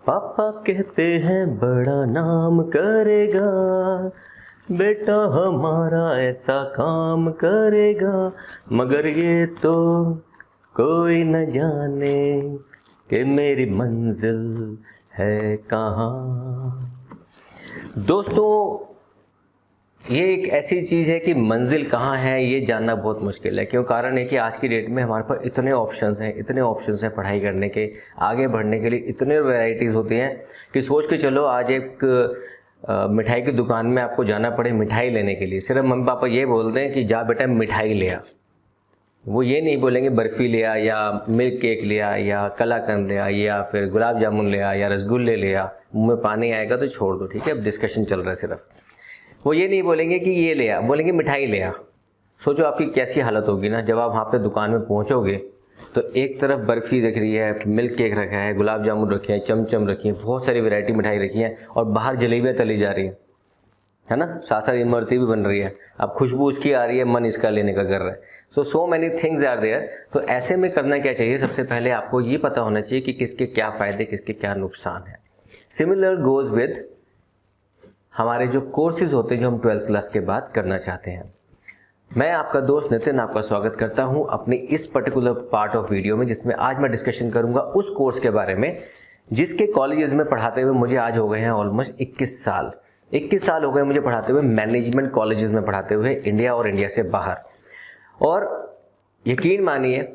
पापा कहते हैं बड़ा नाम करेगा, बेटा हमारा ऐसा काम करेगा, मगर ये तो कोई न जाने कि मेरी मंजिल है कहाँ। दोस्तों, ये एक ऐसी चीज़ है कि मंजिल कहाँ है ये जानना बहुत मुश्किल है। क्यों? कारण है कि आज की डेट में हमारे पास इतने ऑप्शंस हैं पढ़ाई करने के, आगे बढ़ने के लिए इतने वैरायटीज़ होती हैं कि सोच के चलो आज एक मिठाई की दुकान में आपको जाना पड़े मिठाई लेने के लिए, सिर्फ मम्मी पापा ये बोलते हैं कि जा बेटा मिठाई ले आ। वो ये नहीं बोलेंगे बर्फ़ी ले आ या मिल्क केक ले आ या कलाकंद ले आ या फिर गुलाब जामुन ले आ या रसगुल्ले ले आ। मुँह में पानी आएगा तो छोड़ दो, ठीक है, अब डिस्कशन चल रहा है सिर्फ। वो ये नहीं बोलेंगे कि ये ले आ, बोलेंगे मिठाई ले आ। सोचो आपकी कैसी हालत होगी ना जब आप वहाँ पे दुकान में पहुँचोगे तो एक तरफ बर्फ़ी दिख रही है, मिल्क केक रखा है, गुलाब जामुन रखे हैं, चमचम रखी हैं, बहुत सारी वैरायटी मिठाई रखी है और बाहर जलेबियाँ तली जा रही है ना, साथ साथ इमरती भी बन रही है। अब खुशबू उसकी आ रही है, मन इसका लेने का कर रहा है। So many things are there. तो ऐसे में करना क्या चाहिए? सबसे पहले आपको ये पता होना चाहिए कि किसके क्या फ़ायदे, किसके क्या नुकसान है। सिमिलर गोज़ विद हमारे जो कोर्सेज होते हैं जो हम 12th क्लास के बाद करना चाहते हैं। मैं आपका दोस्त नितिन आपका स्वागत करता हूं अपनी इस पर्टिकुलर पार्ट ऑफ वीडियो में, जिसमें आज मैं डिस्कशन करूंगा उस कोर्स के बारे में जिसके कॉलेजेस में पढ़ाते हुए मुझे आज हो गए हैं ऑलमोस्ट 21 साल। 21 साल हो गए मुझे पढ़ाते हुए, मैनेजमेंट कॉलेजेस में पढ़ाते हुए, इंडिया और इंडिया से बाहर। और यकीन मानिए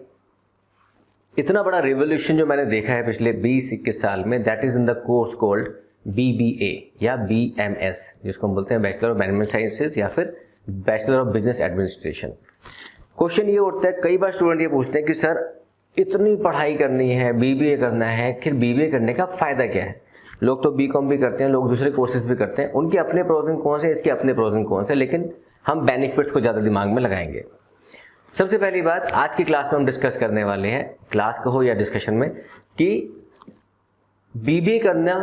इतना बड़ा रिवोल्यूशन जो मैंने देखा है पिछले 20-21 साल में, that is in the course called BBA या BMS, जिसको हम बोलते हैं बैचलर ऑफ मैनेजमेंट साइंसेज या फिर bachelor of business administration. Question ये उठता है, कई बार स्टूडेंट ये पूछते हैं कि सर इतनी पढ़ाई करनी है, BBA करना है, फिर BBA करने का फ़ायदा क्या है? लोग तो BCom भी करते हैं, लोग दूसरे कोर्सेज भी करते हैं, उनके अपने प्रोज एंड कॉन्स हैं, इसके अपने प्रोज एंड कॉन्स हैं, लेकिन हम बेनिफिट्स को ज़्यादा दिमाग में लगाएंगे। सबसे पहली बात आज की क्लास में हम डिस्कस करने वाले हैं, क्लास कहो या डिस्कशन में, कि BBA करना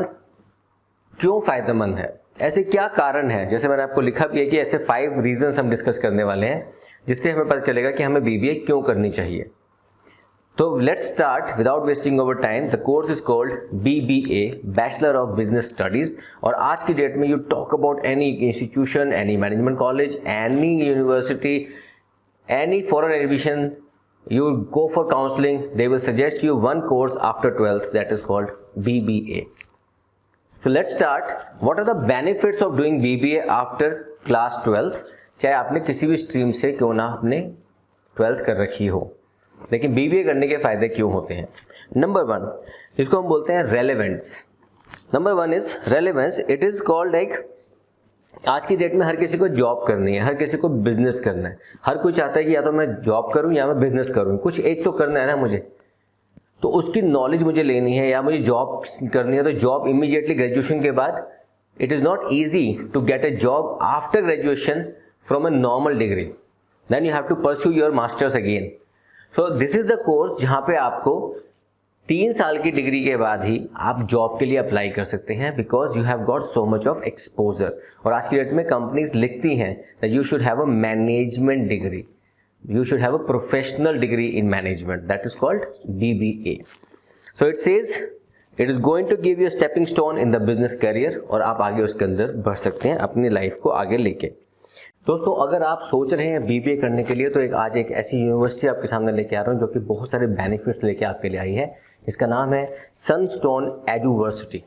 क्यों फ़ायदेमंद है, ऐसे क्या कारण है। जैसे मैंने आपको लिखा भी है कि ऐसे 5 रीजंस हम डिस्कस करने वाले हैं जिससे हमें पता चलेगा कि हमें BBA क्यों करनी चाहिए। तो let's start without wasting over time. The course is called BBA, bachelor of business studies. और आज की डेट में you talk about any institution, any management college, any university, any foreign admission, you go for counseling, they will suggest you one course after 12th that is called BBA. So let's start. What are the benefits of doing BBA after class 12th? चाहे आपने किसी भी stream से क्यों ना आपने 12th कर रखी हो, लेकिन BBA करने के फायदे क्यों होते हैं? नंबर 1, जिसको हम बोलते हैं relevance. Number 1 is relevance. It is called like, आज की डेट में हर किसी को जॉब करनी है, हर किसी को बिजनेस करना है, हर कोई चाहता है कि या तो मैं जॉब करूं या मैं बिजनेस करूं, कुछ एक तो करना है ना मुझे। तो उसकी नॉलेज मुझे लेनी है या मुझे जॉब करनी है, तो जॉब इमीडिएटली ग्रेजुएशन के बाद, it is not easy to get a job after graduation from a normal degree, then you have to pursue your masters again. So this is the course जहाँ पे आपको 3 साल की डिग्री के बाद ही आप जॉब के लिए अप्लाई कर सकते हैं, because you have got so much of exposure. और आज की डेट में कंपनीज लिखती हैं that you should have a management degree, you should have a professional degree in management, that is called BBA. So it says it is going to give you a stepping stone in the business career, और आप आगे उसके अंदर बढ़ सकते हैं अपनी life को आगे लेके। दोस्तों, अगर आप सोच रहे हैं BBA करने के लिए, तो आज एक ऐसी यूनिवर्सिटी आपके सामने लेके आ रहा हूँ जो कि बहुत सारे बेनिफिट्स लेके आपके लिए आई है। इसका नाम है सनस्टोन एडुवर्सिटी।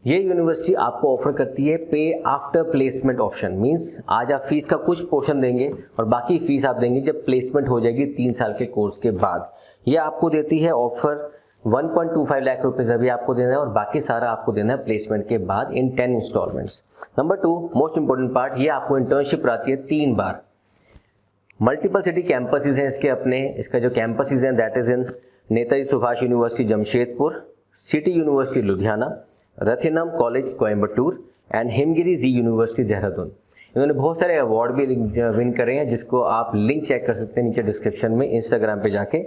ये यूनिवर्सिटी आपको ऑफर करती है पे आफ्टर प्लेसमेंट ऑप्शन। मींस आज आप फीस का कुछ पोर्शन देंगे और बाकी फीस आप देंगे जब प्लेसमेंट हो जाएगी 3 साल के कोर्स के बाद। ये आपको देती है ऑफर 1.25 लाख रुपीज़ अभी आपको देना है और बाकी सारा आपको देना है प्लेसमेंट के बाद in 10 installments. Number 2, most important part, ये आपको इंटर्नशिप कराती है 3 बार। मल्टीपल सिटी कैंपसेस हैं इसके अपने। इसका जो कैंपसेस हैं that is in Netaji Subhash university Jamshedpur, city university Ludhiana, Rathinam college Coimbatore and Himgiri Zee university Dehradun. इन्होंने बहुत सारे अवार्ड भी विन करे हैं, जिसको आप लिंक चेक कर सकते हैं नीचे डिस्क्रिप्शन में, इंस्टाग्राम पे जाके।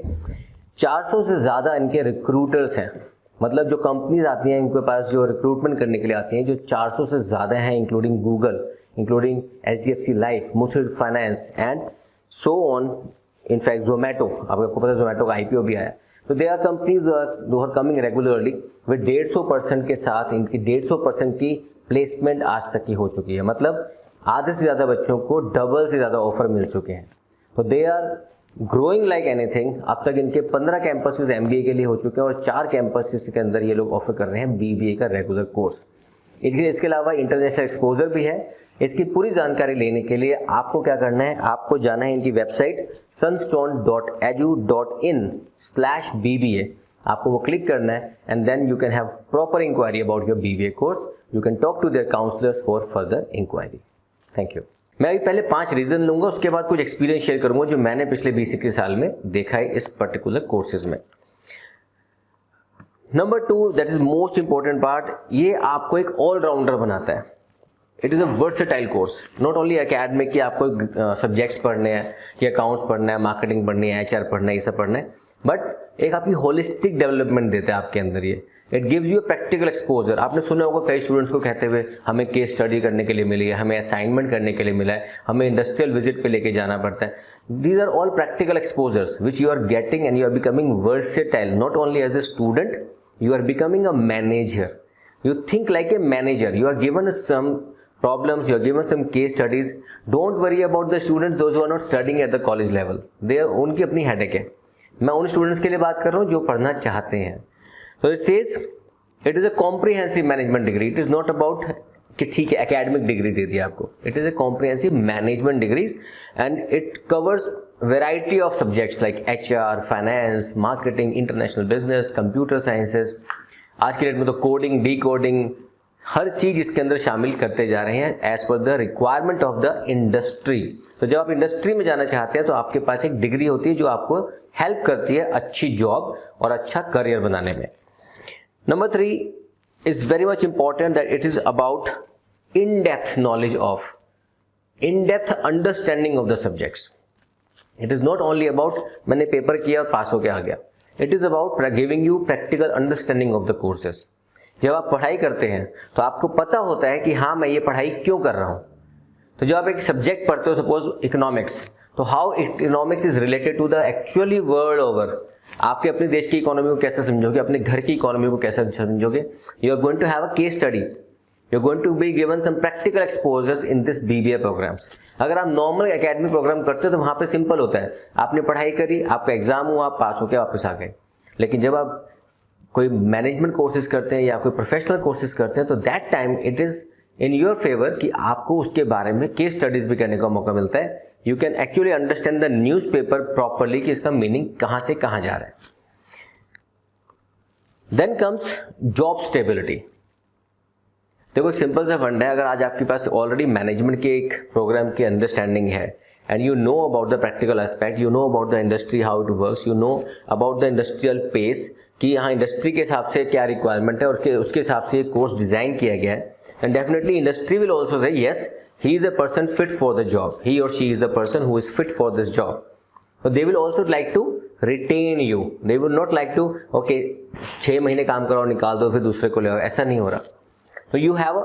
400 से ज़्यादा इनके रिक्रूटर्स हैं, मतलब जो कंपनीज आती हैं इनके पास जो रिक्रूटमेंट करने के लिए आती हैं, जो 400 से ज़्यादा हैं, including Google, including HDFC life, Muthoot finance and so on. In fact Zomato, आपको पता है जोमेटो का IPO भी आया। तो दे आर कंपनीज जो आर कमिंग रेगुलरली विद 150% के साथ, इनकी 150% की प्लेसमेंट आज तक की हो चुकी है, मतलब आधे से ज़्यादा बच्चों को डबल से ज़्यादा ऑफर मिल चुके हैं। तो they are growing like anything. अब तक इनके 15 कैंपसेस MBA के लिए हो चुके हैं और 4 कैंपसेस के अंदर ये लोग ऑफर कर रहे हैं BBA का रेगुलर कोर्स। इसके अलावा इंटरनेशनल एक्सपोजर भी है। इसकी पूरी जानकारी लेने के लिए आपको क्या करना है, आपको जाना है इनकी वेबसाइट sunstone.edu.in/BBA। आपको वो क्लिक करना है and then you can have proper inquiry about your BBA course. You can talk to their counsellors for further inquiry. Thank you. मैं अभी पहले 5 रीजन लूंगा, उसके बाद कुछ एक्सपीरियंस शेयर करूंगा जो मैंने पिछले 20-21 साल में देखा है इस पर्टिकुलर कोर्सेज में। Number 2, that is most important part, ये आपको एक ऑलराउंडर बनाता है। It is a versatile course, not only academic कि आपको सब्जेक्ट्स पढ़ने हैं कि अकाउंट्स पढ़ना है, मार्केटिंग पढ़नी है, HR पढ़ना है, ये सब पढ़ना है, बट एक आपकी होलिस्टिक डेवलपमेंट देता है आपके अंदर ये। It gives you a practical exposure. आपने सुना होगा कई स्टूडेंट्स को कहते हुए हमें केस स्टडी करने के लिए मिली है, हमें असाइनमेंट करने के लिए मिला है, हमें इंडस्ट्रियल विजिट पे लेके जाना पड़ता है। These are all practical exposures which you are getting and you are becoming versatile, not only as a student, you are becoming a manager. You think like a manager. You are given some problems, you are given some case studies. Don't worry about the students, those who are not studying at the college level. They are उनकी अपनी headache है। मैं उन students के लिए बात कर रहा हूँ जो पढ़ना चाहते हैं। So it says it is a comprehensive management degree. It is not about कि ठीक है academic degree दे दिया आपको. It is a comprehensive management degrees and it covers variety of subjects like HR, finance, marketing, international business, computer sciences. आज की date में तो coding, decoding, हर चीज इसके अंदर शामिल करते जा रहे हैं as per the requirement of the industry. तो जब आप इंडस्ट्री में जाना चाहते हैं तो आपके पास एक डिग्री होती है जो आपको हेल्प करती है अच्छी जॉब और अच्छा करियर बनाने में। Number 3 is very much important that it is about in depth knowledge of, in depth understanding of the subjects. It is not only about मैंने पेपर किया और पास होके आ गया। It is about giving you practical understanding of the courses. जब आप पढ़ाई करते हैं तो आपको पता होता है कि हाँ मैं ये पढ़ाई क्यों कर रहा हूं। तो जब आप एक सब्जेक्ट पढ़ते हो, सपोज इकोनॉमिक्स, तो how economics is related to the actually world over. आपके अपने देश की इकोनॉमी को कैसे समझोगे, अपने घर की इकोनॉमी को कैसे समझोगे। You are going to have a case study, you are going to be given some practical exposures in this BBA programmes. अगर आप नॉर्मल एकेडमिक प्रोग्राम करते हो तो वहां पे सिंपल होता है, आपने पढ़ाई करी, आपका एग्जाम हुआ, आप पास होकर वापस आ गए। लेकिन जब आप कोई मैनेजमेंट कोर्सेज करते हैं या कोई प्रोफेशनल कोर्सेज करते हैं तो that time it is in your favour कि आपको उसके बारे में केस स्टडीज भी करने का मौका मिलता है। You can actually understand the newspaper properly कि इसका मीनिंग कहां से कहां जा रहा है। Then comes job stability. देखो एक सिंपल सा फंड है, अगर आज आपके पास ऑलरेडी मैनेजमेंट के एक प्रोग्राम की अंडरस्टैंडिंग है and you know about the practical aspect, you know about the industry how it works, you know about the industrial pace कि यहाँ इंडस्ट्री के हिसाब से क्या रिक्वायरमेंट है और उसके हिसाब से ये कोर्स डिजाइन किया गया है, and definitely industry will also say yes he is a person fit for the job, he or she is a person who is fit for this job. So they will also like to retain you. They will not like to okay 6 महीने काम करो निकाल दो फिर दूसरे को ले आओ, ऐसा नहीं हो रहा। So you have a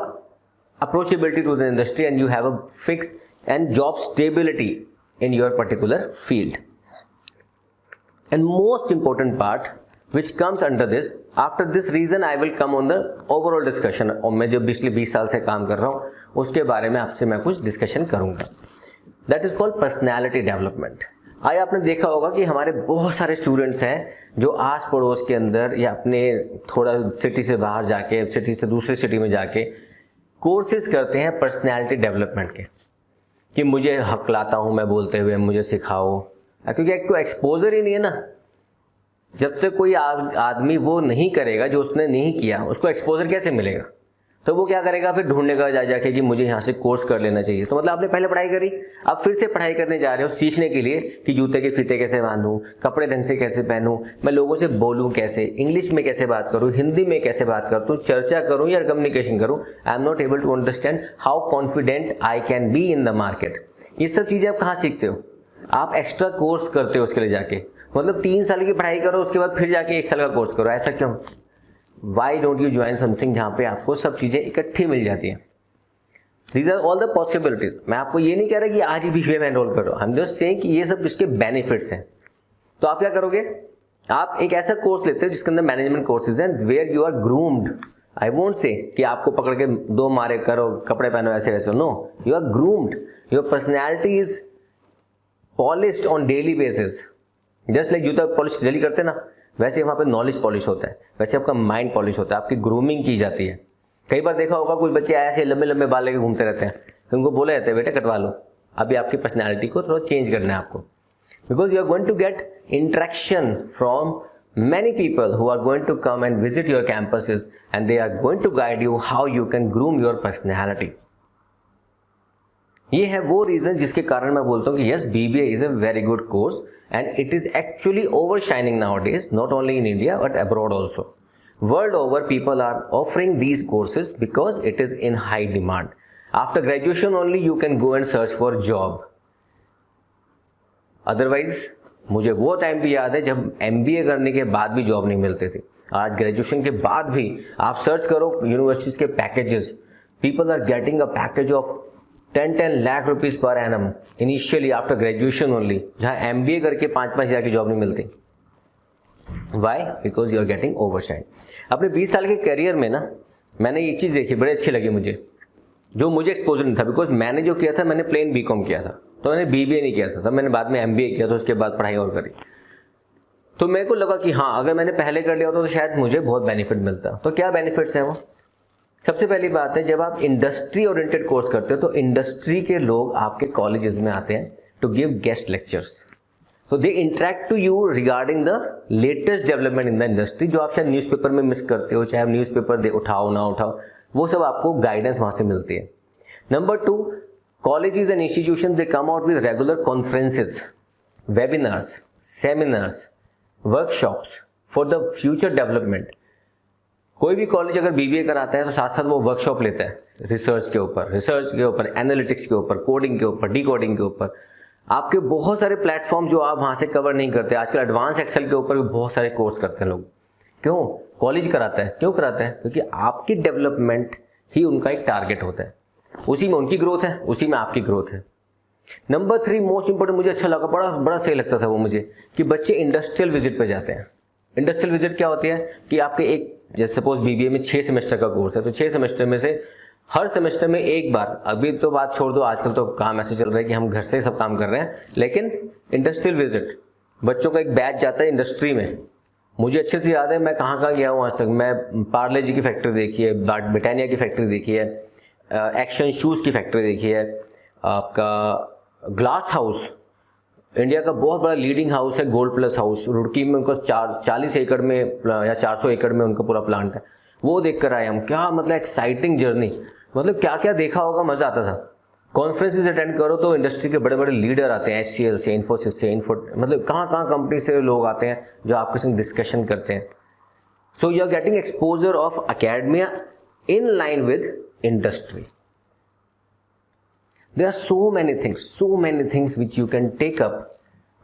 approachability to the industry and you have a fixed and job stability in your particular field. And most important part which comes under this, after this reason I will come on the overall discussion। और मैं जो पिछले 20 साल से काम कर रहा हूँ उसके बारे में आपसे मैं कुछ डिस्कशन करूंगा। That is called personality development। आज आपने देखा होगा कि हमारे बहुत सारे स्टूडेंट्स हैं जो आस पड़ोस के अंदर या अपने थोड़ा सिटी से बाहर जाके, सिटी से दूसरे सिटी में जाके कोर्सेज करते हैं पर्सनैलिटी डेवलपमेंट के, कि मुझे हकलाता हूं मैं बोलते हुए, मुझे सिखाओ, क्योंकि एक तो एक्सपोजर ही नहीं है ना। जब तक कोई आदमी वो नहीं करेगा जो उसने नहीं किया, उसको एक्सपोजर कैसे मिलेगा? तो वो क्या करेगा, फिर ढूंढने का जाके कि मुझे यहाँ से कोर्स कर लेना चाहिए। तो मतलब आपने पहले पढ़ाई करी, अब फिर से पढ़ाई करने जा रहे हो सीखने के लिए कि जूते के फीते कैसे बांधूं, कपड़े ढंग से कैसे पहनूं, मैं लोगों से बोलूं कैसे, इंग्लिश में कैसे बात करूं, हिंदी में कैसे बात करूं, चर्चा करूं या कम्युनिकेशन करूं। I am not able to understand how confident I can be in the market. ये सब चीजें आप कहाँ सीखते हो? आप एक्स्ट्रा कोर्स करते हो उसके लिए जाके, मतलब 3 साल की पढ़ाई करो उसके बाद फिर जाके 1 साल का कोर्स करो। ऐसा क्यों? Why don't you join something जहां पे आपको सब चीजें इकट्ठी मिल जाती हैं? These are all the possibilities. मैं आपको ये नहीं कह रहा कि आज ही BBA में एनरोल करो, हम जस्ट सेइंग कि ये सब इसके बेनिफिट्स हैं। तो आप क्या करोगे आप एक ऐसा कोर्स लेते हो जिसके अंदर मैनेजमेंट कोर्सेज हैं, where you are groomed. I won't say कि आपको पकड़ के 2 मारे करो, कपड़े पहनो, ऐसे वैसे, no, you are groomed, your personality is polished on daily basis. Just like जूता पॉलिश डेली करते हैं ना, वैसे वहाँ पे नॉलेज पॉलिश होता है, वैसे आपका माइंड पॉलिश होता है, आपकी ग्रूमिंग की जाती है। कई बार देखा होगा कुछ बच्चे ऐसे लंबे लंबे बाल लेके घूमते रहते हैं, तो उनको बोले जाते हैं बेटा कटवा लो, अभी आपकी पर्सनैलिटी को थोड़ा चेंज करना है आपको, because you are going to get interaction from many people who are going to come and visit your campuses and they are going to guide you how you can groom your personality. ये है वो reason जिसके कारण मैं बोलता हूँ कि yes, BBA is a very good course and it is actually overshining nowadays, not only in India but abroad also. World over people are offering these courses because it is in high demand. After graduation only you can go and search for job. Otherwise मुझे वो time भी याद है जब MBA करने के बाद भी जॉब नहीं मिलते थे। आज ग्रेजुएशन के बाद भी आप सर्च करो यूनिवर्सिटीज के packages, people are getting a package of 10 lakh rupees per annum initially after graduation only, जहां MBA करके 5-5 हज़ार की जॉब नहीं मिलती। Why? Because you are getting overshine. अपने 20 साल के करियर में ना मैंने एक चीज़ देखी, बड़ी अच्छी लगी मुझे, जो मुझे एक्सपोजर नहीं था, बिकॉज मैंने जो किया था मैंने प्लेन BCom किया था, तो मैंने BBA नहीं किया था, तब मैंने बाद में MBA किया था, उसके बाद पढ़ाई और करी। तो मेरे को लगा कि हाँ, अगर मैंने पहले कर लिया होता तो शायद मुझे बहुत बेनिफिट मिलता। तो क्या बेनिफिट्स हैं वो? सबसे पहली बात है, जब आप इंडस्ट्री ओरिएंटेड कोर्स करते हो तो इंडस्ट्री के लोग आपके कॉलेजेस में आते हैं टू गिव गेस्ट लेक्चर्स, तो they interact to you regarding the latest development in the industry, जो आप शायद न्यूज़पेपर में मिस करते हो, चाहे आप न्यूज़पेपर उठाओ ना उठाओ, वो सब आपको गाइडेंस वहां से मिलती है। Number 2, colleges and institutions, they come out with regular conferences, webinars, seminars, workshops for the future development. कोई भी कॉलेज अगर BBA कराता है तो साथ साथ वो वर्कशॉप लेता है रिसर्च के ऊपर, एनालिटिक्स के ऊपर, कोडिंग के ऊपर, डिकोडिंग के ऊपर। आपके बहुत सारे प्लेटफॉर्म जो आप वहाँ से कवर नहीं करते। आजकल एडवांस एक्सेल के ऊपर भी बहुत सारे कोर्स करते हैं लोग। क्यों? कॉलेज कराता है। क्यों कराता है? क्योंकि आपकी डेवलपमेंट ही उनका एक टारगेट होता है, उसी में उनकी ग्रोथ है, उसी में आपकी ग्रोथ है। नंबर 3 मोस्ट इंपोर्टेंट मुझे अच्छा लगा, बड़ा सही लगता था वो मुझे, कि बच्चे इंडस्ट्रियल विजिट पे जाते हैं। इंडस्ट्रियल विजिट क्या होती है कि आपके एक, जैसे सपोज BBA में 6 सेमेस्टर का कोर्स है, तो 6 सेमेस्टर में से हर सेमेस्टर में एक बार, अभी तो बात छोड़ दो, आजकल तो काम ऐसे चल रहा है कि हम घर से सब काम कर रहे हैं, लेकिन इंडस्ट्रियल विजिट बच्चों का एक बैच जाता है इंडस्ट्री में। मुझे अच्छे से याद है मैं कहाँ गया हूँ आज तक। मैं पार्ले जी की फैक्ट्री देखी है, ब्रिटानिया की फैक्ट्री देखी है, एक्शन शूज़ की फैक्ट्री देखी है, आपका ग्लास हाउस, इंडिया का बहुत बड़ा लीडिंग हाउस है गोल्ड प्लस हाउस, रुड़की में उनको 40 एकड़ में या 400 एकड़ में उनका पूरा प्लांट है, वो देख कर आए हम। क्या मतलब एक्साइटिंग जर्नी, मतलब क्या क्या देखा होगा, मज़ा आता था। कॉन्फ्रेंसेज अटेंड करो तो इंडस्ट्री के बड़े बड़े लीडर आते हैं, HCL से, इन्फोसिस से, मतलब कहाँ कंपनी से लोग आते हैं जो आपके संग डिस्कशन करते हैं। So you are getting exposure of academia in line with industry. There are so many things which you can take up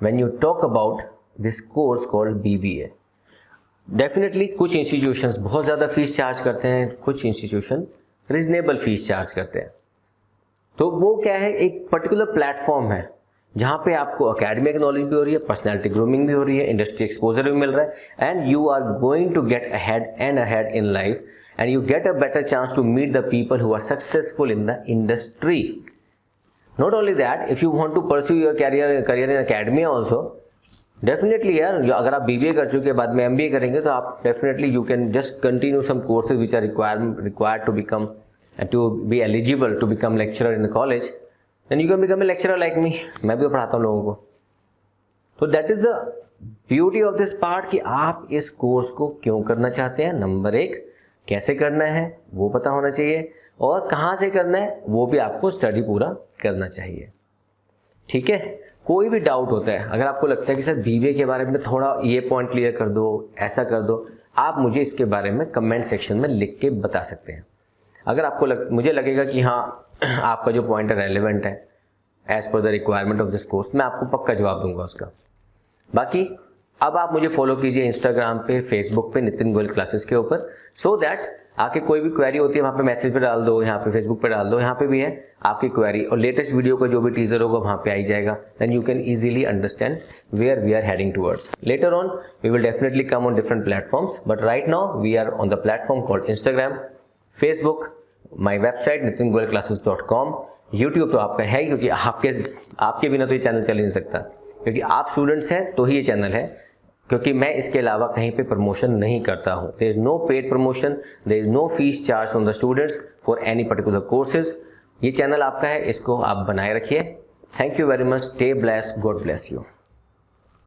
when you talk about this course called BBA. Definitely कुछ institutions बहुत ज़्यादा fees charge करते हैं, कुछ institution reasonable fees charge करते हैं। तो वो क्या है, एक पर्टिकुलर प्लेटफॉर्म है जहाँ पे आपको अकेडमिक नॉलेज भी हो रही है, पर्सनैलिटी ग्रूमिंग भी हो रही है, इंडस्ट्री एक्सपोजर भी मिल रहा है, and you are going to get ahead in life, and you get a better chance to meet the people who are successful in the industry. Not only that, if you want to pursue your career in academia also, definitely यार, अगर आप BBA कर चुके बाद में MBA करेंगे तो आप definitely you can just continue some courses which are required to become and to be eligible to become lecturer in the college. Then you can become a lecturer like me. मैं भी पढ़ाता हूँ लोगों को। तो that is the beauty of this part कि आप इस कोर्स को क्यों करना चाहते हैं। नंबर 1, कैसे करना है वो पता होना चाहिए, और कहाँ से करना है वो भी आपको स्टडी पूरा करना चाहिए। ठीक है? कोई भी डाउट होता है, अगर आपको लगता है कि सर BBA के बारे में थोड़ा ये पॉइंट क्लियर कर दो, ऐसा कर दो, आप मुझे इसके बारे में कमेंट सेक्शन में लिख के बता सकते हैं। अगर आपको मुझे लगेगा कि हाँ आपका जो पॉइंट है रेलिवेंट है as per the requirement of this course, मैं आपको पक्का जवाब दूंगा उसका। बाकी अब आप मुझे फॉलो कीजिए इंस्टाग्राम पे, फेसबुक पे, नितिन गोयल क्लासेस के ऊपर, सो दैट आके कोई भी क्वेरी होती है वहाँ पे मैसेज पे डाल दो, यहाँ पे फेसबुक पे डाल दो, यहाँ पे भी है आपकी क्वेरी, और लेटेस्ट वीडियो का जो भी टीजर होगा वहाँ पे आई जाएगा. Then you can easily understand where we are heading towards. Later on we will definitely come on different platforms, but right now we are on the platform called Instagram, Facebook, my website nitingoyalclasses.com. YouTube तो आपका है क्योंकि आपके बिना तो ये channel चल ही नहीं सकता, क्योंकि आप स्टूडेंट्स हैं तो ही ये चैनल है, क्योंकि मैं इसके अलावा कहीं पे प्रमोशन नहीं करता हूँ. There is no paid promotion, there is no fees charge from the students for any particular courses. ये चैनल आपका है, इसको आप बनाए रखिए. Thank you very much. Stay blessed. God bless you.